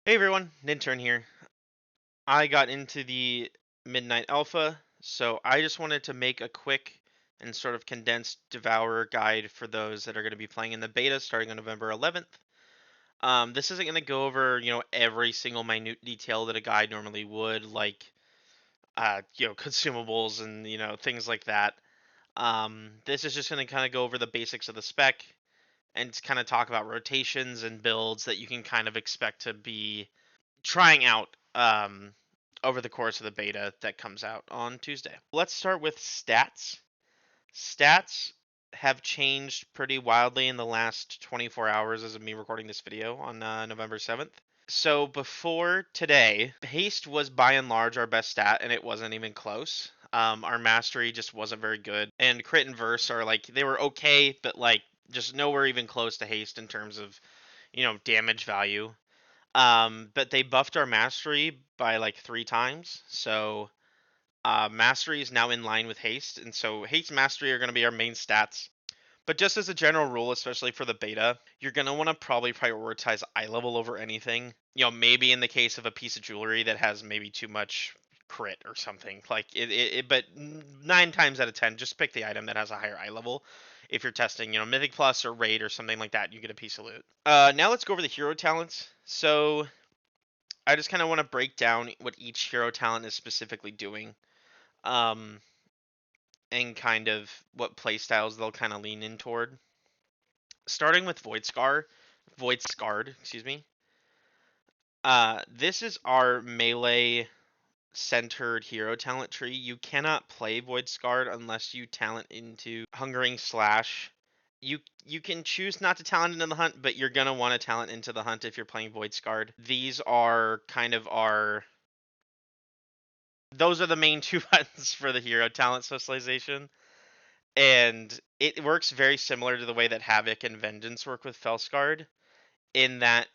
Hey everyone, Nintern here. I got into the Midnight Alpha, so I just wanted to make a quick and sort of condensed Devourer guide for those that are going to be playing in the beta starting on November 11th. This isn't going to go over, every single minute detail that a guide normally would, like, consumables and, things like that. This is just going to kind of go over the basics of the spec and kind of talk about rotations and builds that you can kind of expect to be trying out over the course of the beta that comes out on Tuesday. Let's start with stats. Stats have changed pretty wildly in the last 24 hours as of me recording this video on November 7th. So before today, haste was by and large our best stat, and it wasn't even close. Our mastery just wasn't very good, and crit and verse are like they were okay, but like just nowhere even close to haste in terms of damage value. But they buffed our mastery by like 3 times. So mastery is now in line with haste. And so haste and mastery are going to be our main stats. But just as a general rule, especially for the beta, you're going to want to probably prioritize eye level over anything. Maybe in the case of a piece of jewelry that has maybe too much crit or something. Like but 9 times out of 10, just pick the item that has a higher eye level. If you're testing, Mythic Plus or Raid or something like that, you get a piece of loot. Now let's go over the hero talents. So I just kind of want to break down what each hero talent is specifically doing, um, and kind of what playstyles they'll kind of lean in toward. Starting with Void Scarred, excuse me. This is our melee centered hero talent tree. You cannot play Void Scarred unless you talent into Hungering Slash. You can choose not to talent into the hunt, but you're gonna want to talent into the hunt if you're playing Void Scarred. These are kind of those are the main two buttons for the hero talent specialization. And it works very similar to the way that Havoc and Vengeance work with Felscard, in that,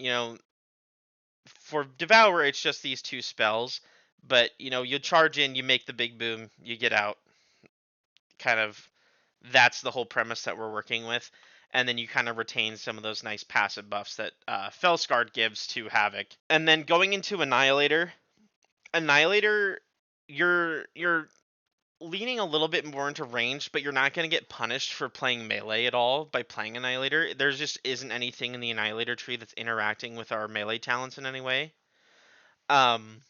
for Devourer, it's just these two spells, but, you charge in, you make the big boom, you get out. Kind of, that's the whole premise that we're working with. And then you kind of retain some of those nice passive buffs that Felscard gives to Havoc. And then going into Annihilator, you're leaning a little bit more into range, but you're not going to get punished for playing melee at all by playing Annihilator. There just isn't anything in the Annihilator tree that's interacting with our melee talents in any way. Um,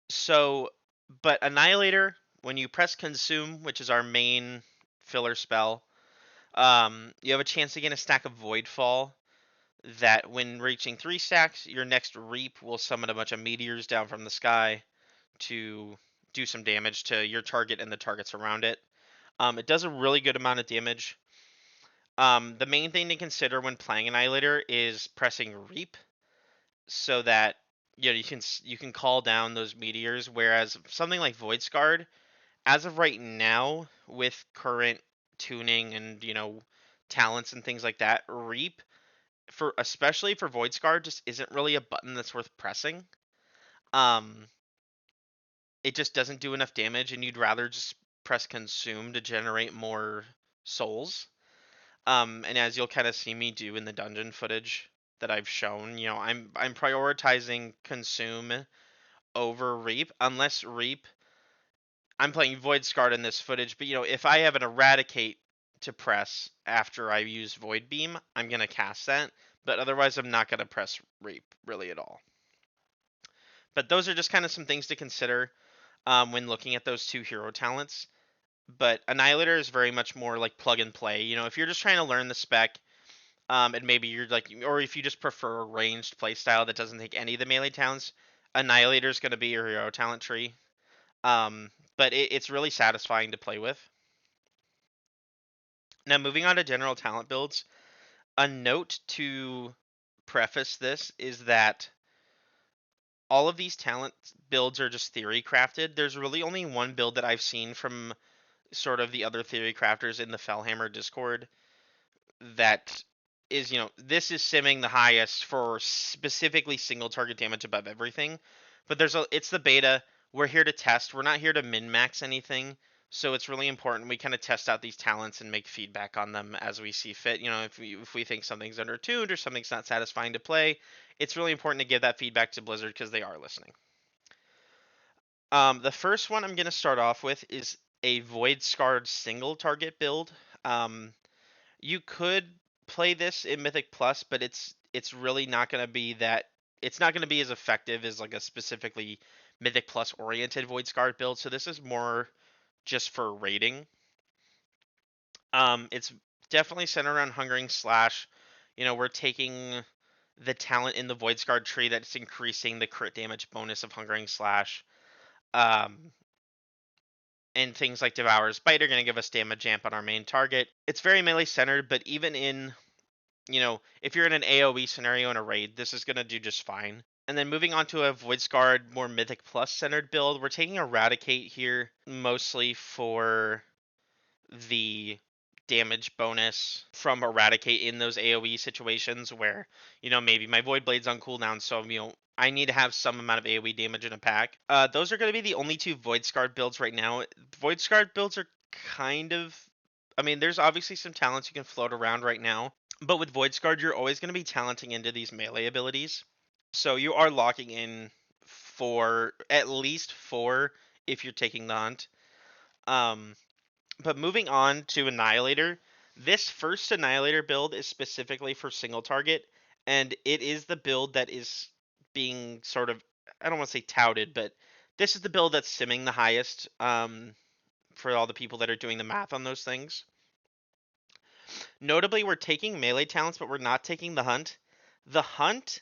so, but Annihilator, when you press Consume, which is our main filler spell, you have a chance to get a stack of Voidfall that when reaching 3 stacks, your next Reap will summon a bunch of meteors down from the sky to do some damage to your target and the targets around it. It does a really good amount of damage. The main thing to consider when playing Annihilator is pressing Reap, so that you can call down those meteors. Whereas something like Void Scarred, as of right now, with current tuning and talents and things like that, Reap especially for Void Scarred just isn't really a button that's worth pressing. Um, it just doesn't do enough damage, and you'd rather just press Consume to generate more souls. And as you'll kind of see me do in the dungeon footage that I've shown, I'm prioritizing Consume over Reap, unless Reap. I'm playing Void Scarred in this footage, but if I have an Eradicate to press after I use Void Beam, I'm gonna cast that. But otherwise, I'm not gonna press Reap really at all. But those are just kind of some things to consider when looking at those two hero talents. But Annihilator is very much more like plug and play. If you're just trying to learn the spec, and maybe you're like, or if you just prefer a ranged playstyle that doesn't take any of the melee talents, Annihilator is going to be your hero talent tree. But it's really satisfying to play with. Now, moving on to general talent builds, a note to preface this is that all of these talent builds are just theory crafted. There's really only one build that I've seen from sort of the other theory crafters in the Fellhammer Discord that is, this is simming the highest for specifically single target damage above everything. But it's the beta. We're here to test. We're not here to min-max anything. So it's really important we kind of test out these talents and make feedback on them as we see fit. If we think something's undertuned or something's not satisfying to play, it's really important to give that feedback to Blizzard because they are listening. The first one I'm going to start off with is a Void Scarred single target build. Um, you could play this in Mythic Plus, but it's really not going to be that. It's not going to be as effective as like a specifically Mythic Plus oriented Void Scarred build. So this is more just for raiding. It's definitely centered around Hungering Slash. We're taking the talent in the Void Scarred tree that's increasing the crit damage bonus of Hungering Slash. Um, and things like Devourer's Bite are going to give us damage amp on our main target. It's very melee centered, but even in, if you're in an AoE scenario in a raid, this is going to do just fine. And then moving on to a Void Scarred, more Mythic Plus centered build, we're taking Eradicate here mostly for the damage bonus from Eradicate in those AoE situations where, maybe my Void Blade's on cooldown, so, I need to have some amount of AoE damage in a pack. Those are going to be the only two Void Scarred builds right now. Void Scarred builds are kind of... I mean, there's obviously some talents you can float around right now, but with Void Scarred, you're always going to be talenting into these melee abilities. So you are locking in for at least 4 if you're taking the hunt. But moving on to Annihilator, this first Annihilator build is specifically for single target, and it is the build that is being sort of, I don't want to say touted, but this is the build that's simming the highest for all the people that are doing the math on those things. Notably, we're taking melee talents, but we're not taking the hunt. The hunt,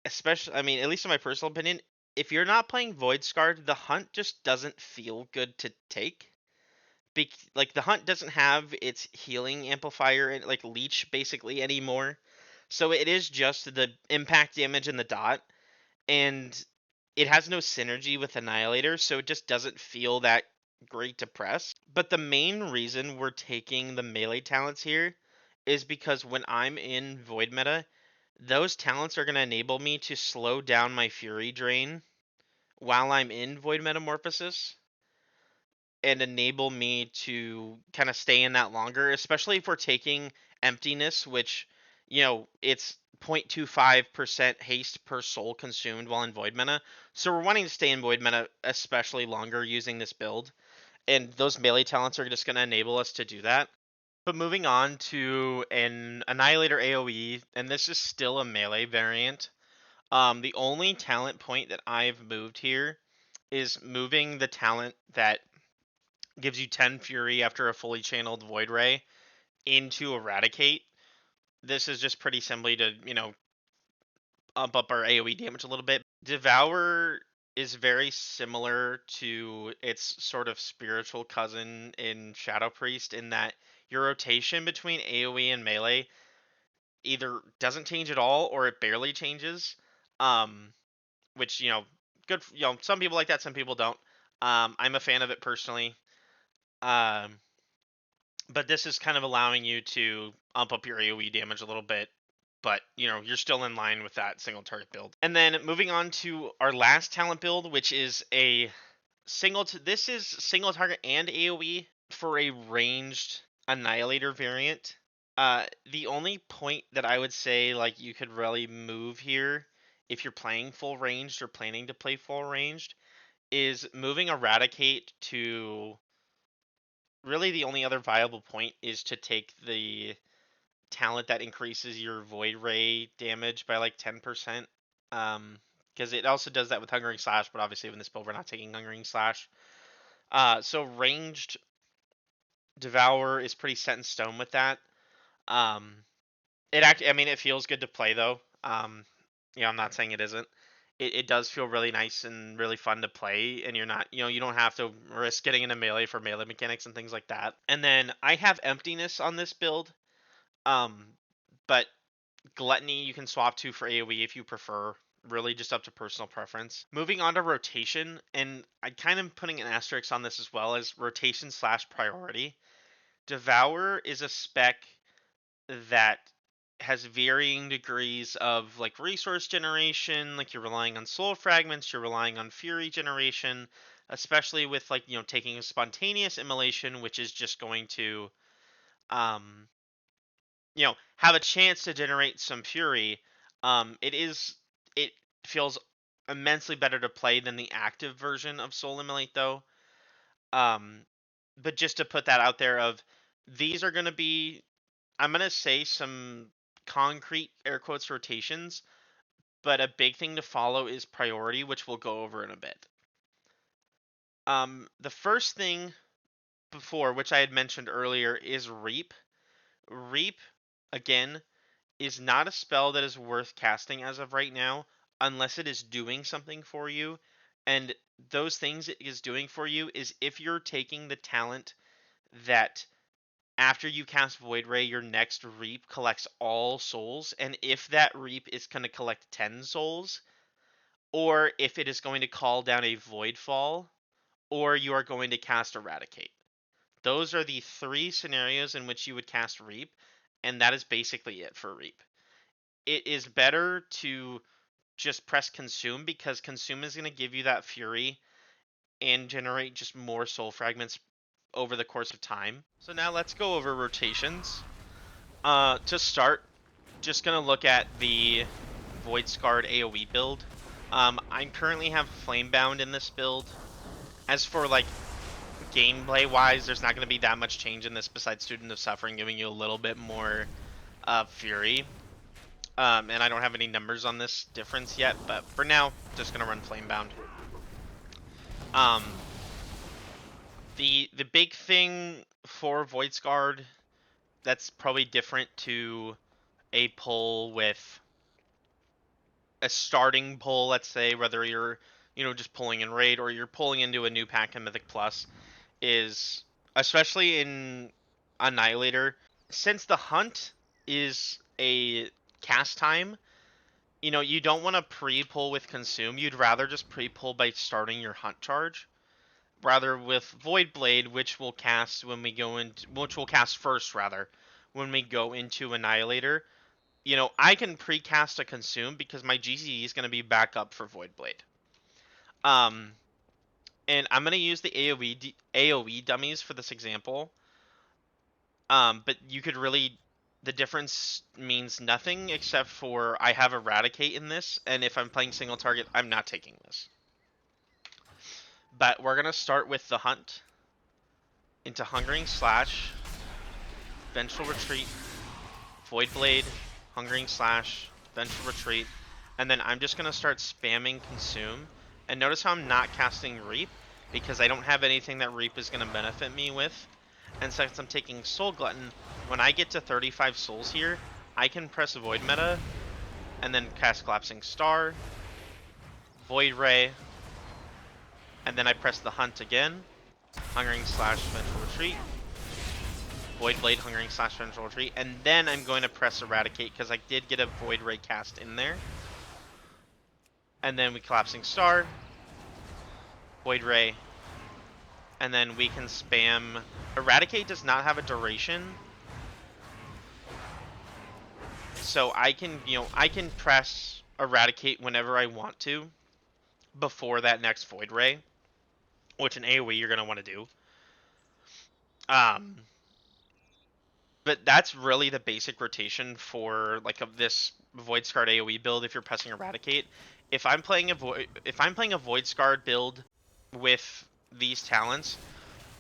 especially, I mean, at least in my personal opinion, if you're not playing Void Scarred, the hunt just doesn't feel good to take. Like the hunt doesn't have its healing amplifier and like leech basically anymore, so it is just the impact damage and the dot, and it has no synergy with Annihilator, so it just doesn't feel that great to press. But the main reason we're taking the melee talents here is because when I'm in Void meta, those talents are going to enable me to slow down my Fury drain while I'm in Void Metamorphosis and enable me to kind of stay in that longer, especially if we're taking emptiness, which, it's 0.25% haste per soul consumed while in void meta. So we're wanting to stay in void meta especially longer using this build. And those melee talents are just going to enable us to do that. But moving on to an Annihilator AoE, and this is still a melee variant. The only talent point that I've moved here is moving the talent that gives you 10 Fury after a fully channeled Void Ray into Eradicate. This is just pretty simply to, up our AoE damage a little bit. Devour is very similar to its sort of spiritual cousin in Shadow Priest in that your rotation between AoE and melee either doesn't change at all or it barely changes. Which, good, some people like that, some people don't. I'm a fan of it personally. Um, but this is kind of allowing you to up your AoE damage a little bit, but you're still in line with that single target build. And then moving on to our last talent build, which is a this is single target and AoE for a ranged Annihilator variant. The only point that I would say like you could really move here if you're playing full ranged or planning to play full ranged is moving Eradicate to... Really the only other viable point is to take the talent that increases your Void Ray damage by like 10%. Because it also does that with Hungering Slash, but obviously in this build we're not taking Hungering Slash. So ranged Devour is pretty set in stone with that. It feels good to play though. I'm not saying it isn't. It does feel really nice and really fun to play, and you're not, you don't have to risk getting into melee for melee mechanics and things like that. And then I have emptiness on this build, but gluttony you can swap to for AoE if you prefer. Really just up to personal preference. Moving on to rotation, and I kind of putting an asterisk on this as well as rotation / priority. Devour is a spec that has varying degrees of like resource generation, like you're relying on soul fragments, you're relying on fury generation. especially with like taking a spontaneous immolation, which is just going to um have a chance to generate some fury. It feels immensely better to play than the active version of Soul Immolate though. Um, but just to put that out there, of these are going to be, I'm going to say some concrete air quotes rotations, but a big thing to follow is priority, which we'll go over in a bit. The first thing before, which I had mentioned earlier, is Reap. Reap, again, is not a spell that is worth casting as of right now, unless it is doing something for you. And those things it is doing for you is if you're taking the talent that after you cast Void Ray, your next Reap collects all souls, and if that Reap is going to collect 10 souls, or if it is going to call down a Void Fall, or you are going to cast Eradicate. Those are the three scenarios in which you would cast Reap, and that is basically it for Reap. It is better to just press Consume, because Consume is going to give you that Fury and generate just more soul fragments over the course of time. So now let's go over rotations. To start, just going to look at the Void Scarred AoE build. I currently have Flamebound in this build. As for like gameplay wise, there's not going to be that much change in this besides Student of Suffering giving you a little bit more Fury. And I don't have any numbers on this difference yet, but for now, just going to run Flamebound. The big thing for Void Scarred that's probably different to a pull with a starting pull, let's say, whether you're just pulling in raid or you're pulling into a new pack in Mythic Plus, is especially in Annihilator, since the hunt is a cast time, you don't want to pre-pull with Consume. You'd rather just pre-pull by starting your hunt charge. Rather with Void Blade, which we'll cast first rather, when we go into Annihilator. I can pre-cast a Consume because my GCE is going to be back up for Void Blade. And I'm going to use the AoE dummies for this example. But you could really, the difference means nothing except for I have Eradicate in this, and if I'm playing single target, I'm not taking this. But we're going to start with the Hunt into Hungering Slash, Vengeful Retreat, Void Blade, Hungering Slash, Vengeful Retreat, and then I'm just going to start spamming Consume. And notice how I'm not casting Reap, because I don't have anything that Reap is going to benefit me with. And since I'm taking Soul Glutton, when I get to 35 souls here, I can press Void Meta, and then cast Collapsing Star, Void Ray, and then I press the Hunt again, Hungering Slash, Vengeful Retreat, Void Blade, Hungering Slash, Vengeful Retreat, and then I'm going to press Eradicate, because I did get a Void Ray cast in there. And then we Collapsing Star, Void Ray, and then we can spam. Eradicate does not have a duration, so I can press Eradicate whenever I want to before that next Void Ray, which in AoE you're gonna want to do. But that's really the basic rotation for like this Void Scarred AoE build. If you're pressing Eradicate, if I'm playing a Void Scarred build with these talents,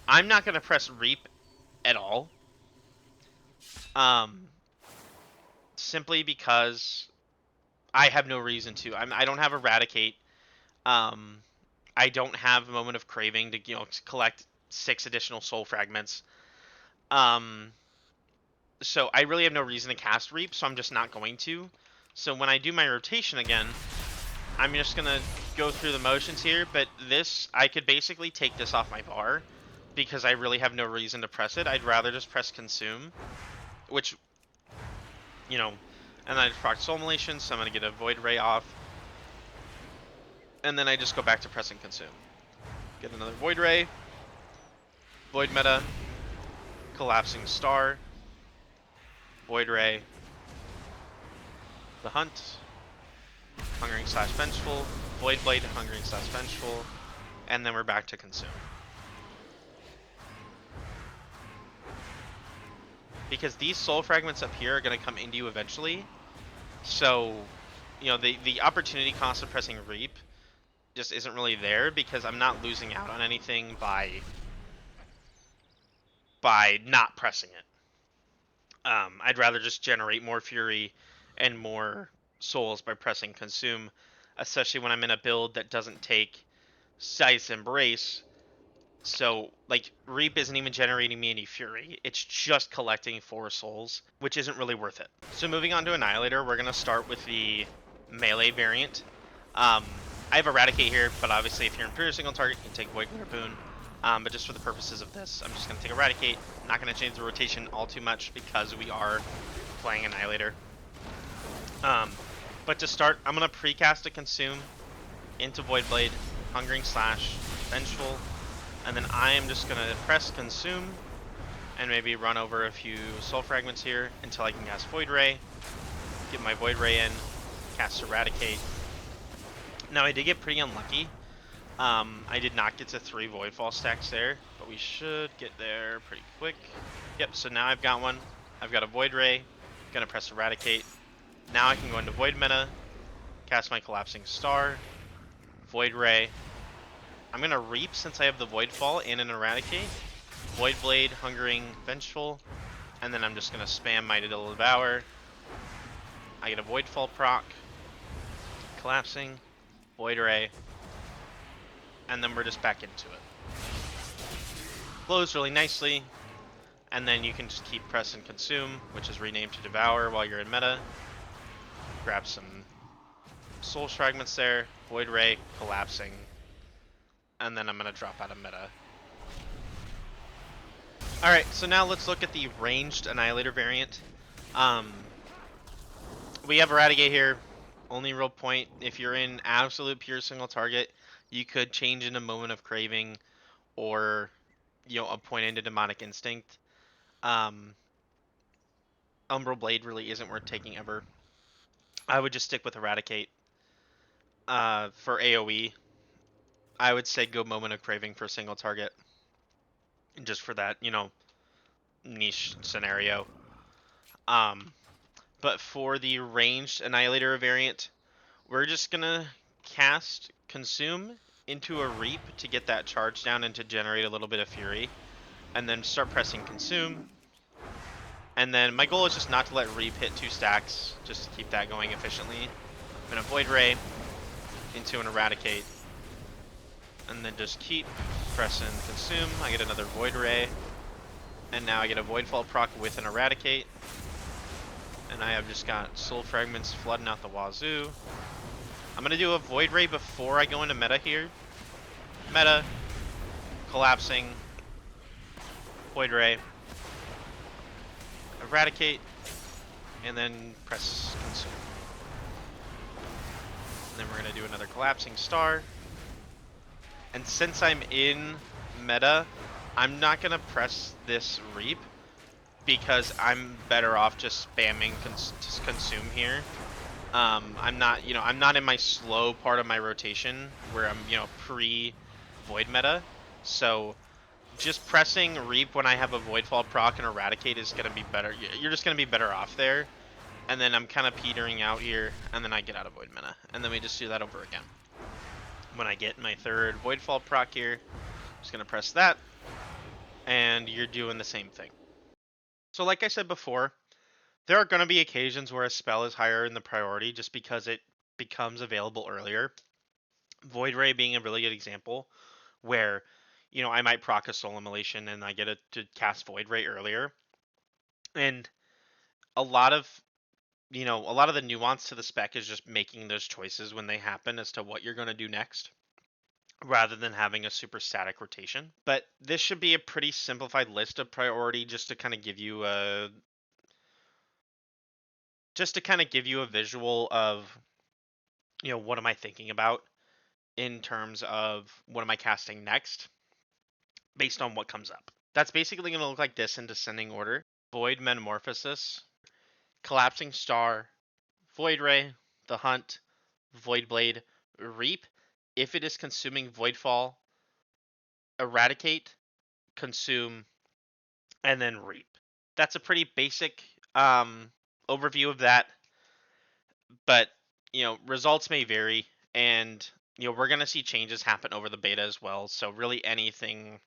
I'm not gonna press Reap at all. Simply because I have no reason to. I don't have Eradicate. I don't have Moment of Craving to collect 6 additional soul fragments. So I really have no reason to cast Reap, so I'm just not going to. So when I do my rotation again, I'm just gonna go through the motions here. But this, I could basically take this off my bar, because I really have no reason to press it. I'd rather just press Consume, which, and then I proc Soul Immolation, so I'm going to get a Void Ray off. And then I just go back to pressing Consume. Get another Void Ray, Void Meta, Collapsing Star, Void Ray, the Hunt, Hungering Slash Vengeful, Void Blade, Hungering Slash Vengeful, and then we're back to consume. Because these soul fragments up here are going to come into you eventually. So, you know, the opportunity cost of pressing Reap just isn't really there because I'm not losing out on anything by not pressing it. I'd rather just generate more fury and more souls by pressing consume, especially when I'm in a build that doesn't take Size Embrace. So, like, Reap isn't even generating me any fury. It's just collecting 4 souls, which isn't really worth it. So moving on to Annihilator, we're going to start with the melee variant. I have Eradicate here, but obviously if you're in pure single target, you can take Void Harpoon. But just for the purposes of this, I'm just going to take Eradicate. Not going to change the rotation all too much because we are playing Annihilator. But to start, I'm going to precast a Consume into Voidblade, Hungering Slash, Vengeful, and then I am just going to press Consume and maybe run over a few Soul Fragments here until I can cast Void Ray, get my Void Ray in, cast Eradicate. Now I did get pretty unlucky. I did not get to 3 Voidfall stacks there, but we should get there pretty quick. Yep, so now I've got one. I've got a Void Ray, gonna press Eradicate. Now I can go into Void meta, cast my Collapsing Star, Void Ray. I'm gonna Reap since I have the Voidfall and an Eradicate. Void Blade, Hungering, Vengeful, and then I'm just gonna spam my Devour. I get a Voidfall proc, Collapsing, Void Ray, and then we're just back into it. Flows really nicely, and then you can just keep press and consume, which is renamed to Devour while you're in meta. Grab some Soul Fragments there, Void Ray, Collapsing, and then I'm gonna drop out of meta. Alright, so now let's look at the ranged Annihilator variant. We have Eradicate here. Only real point, if you're in absolute pure single target, you could change into Moment of Craving or, you know, a point into Demonic Instinct. Umbral Blade really isn't worth taking ever. I would just stick with Eradicate. For AoE, I would say go Moment of Craving for single target. Just for that, you know, niche scenario. But for the ranged Annihilator variant, we're just gonna cast Consume into a Reap to get that charge down and to generate a little bit of Fury. And then start pressing Consume. And then my goal is just not to let Reap hit 2 stacks, just to keep that going efficiently. I'm gonna Void Ray into an Eradicate. And then just keep pressing Consume. I get another Void Ray. And now I get a Voidfall proc with an Eradicate. And I have just got Soul Fragments flooding out the wazoo. I'm going to do a Void Ray before I go into meta here. Meta, Collapsing, Void Ray, Eradicate, and then press Consume. And then we're going to do another Collapsing Star. And since I'm in meta, I'm not going to press this Reap because I'm better off just spamming Consume here. I'm not, you know, I'm not in my slow part of my rotation where I'm, you know, pre-Void meta. So just pressing Reap when I have a Voidfall proc and Eradicate is going to be better. You're just going to be better off there. And then I'm kind of petering out here, and then I get out of Void meta. And then we just do that over again. When I get my third Voidfall proc here, I'm just going to press that. And you're doing the same thing. So like I said before, there are going to be occasions where a spell is higher in the priority just because it becomes available earlier. Void Ray being a really good example where, you know, I might proc a Soul Immolation and I get it to cast Void Ray earlier. And a lot of, you know, a lot of the nuance to the spec is just making those choices when they happen as to what you're going to do next, rather than having a super static rotation. But this should be a pretty simplified list of priority just to kind of give you a visual of, you know, what am I thinking about in terms of what am I casting next based on what comes up. That's basically going to look like this in descending order. Void Metamorphosis, Collapsing Star, Void Ray, The Hunt, Void Blade, Reap, if it is consuming Voidfall, eradicate, consume, and then reap. That's a pretty basic overview of that, but results may vary, and we're gonna see changes happen over the beta as well. So really, anything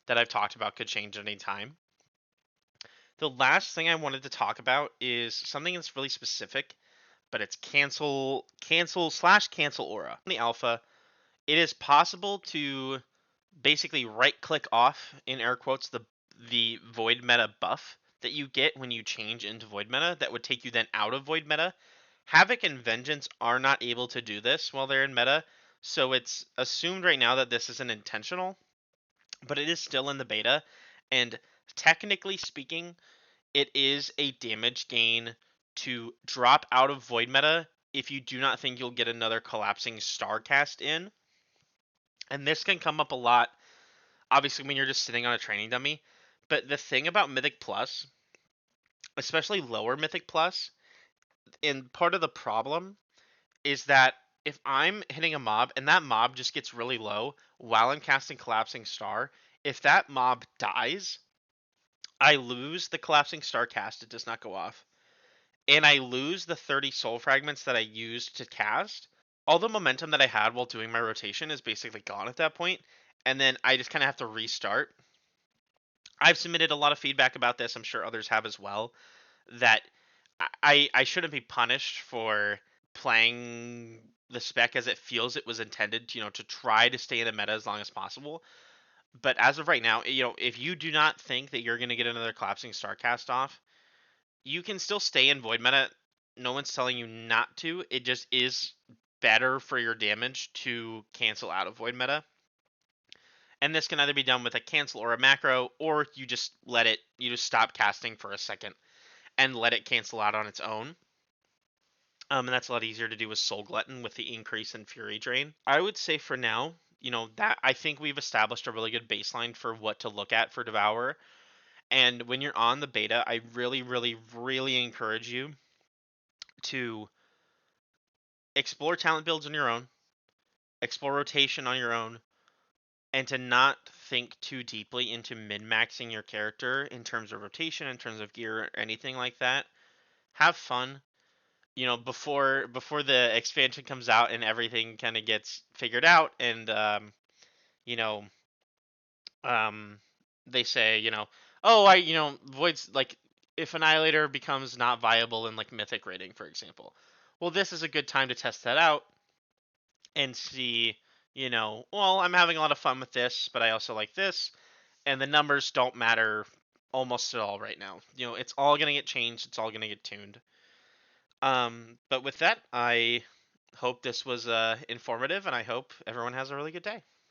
that I've talked about could change at any time. The last thing I wanted to talk about is something that's really specific, but it's cancel aura. In the alpha, it is possible to basically right click off, in air quotes, the void meta buff that you get when you change into void meta that would take you then out of void meta. Havoc and Vengeance are not able to do this while they're in meta, so it's assumed right now that this isn't intentional, but it is still in the beta, and technically speaking, it is a damage gain to drop out of void meta if you do not think you'll get another collapsing star cast in. And this can come up a lot, obviously, when you're just sitting on a training dummy. But the thing about Mythic Plus, especially lower Mythic Plus, and part of the problem is that if I'm hitting a mob and that mob just gets really low while I'm casting Collapsing Star, if that mob dies, I lose the Collapsing Star cast. It does not go off. And I lose the 30 soul fragments that I used to cast. All the momentum that I had while doing my rotation is basically gone at that point, and then I just kind of have to restart. I've submitted a lot of feedback about this. I'm sure others have as well. That I shouldn't be punished for playing the spec as it feels it was intended, to try to stay in the meta as long as possible. But as of right now, if you do not think that you're going to get another collapsing star cast off, you can still stay in void meta. No one's telling you not to. It just is better for your damage to cancel out of void meta. And this can either be done with a cancel or a macro, or you just stop casting for a second and let it cancel out on its own. And that's a lot easier to do with Soul Glutton with the increase in Fury Drain. I would say for now, that I think we've established a really good baseline for what to look at for Devourer. And when you're on the beta, I really, really, really encourage you to explore talent builds on your own, explore rotation on your own, and to not think too deeply into min-maxing your character in terms of rotation, in terms of gear, or anything like that. Have fun. Before the expansion comes out and everything kind of gets figured out, and you know, um, they say, oh, voids, like, if Annihilator becomes not viable in like Mythic rating, for example. Well, this is a good time to test that out and see, well, I'm having a lot of fun with this, but I also like this, and the numbers don't matter almost at all right now. It's all gonna get changed. It's all gonna get tuned. But with that, I hope this was informative, and I hope everyone has a really good day.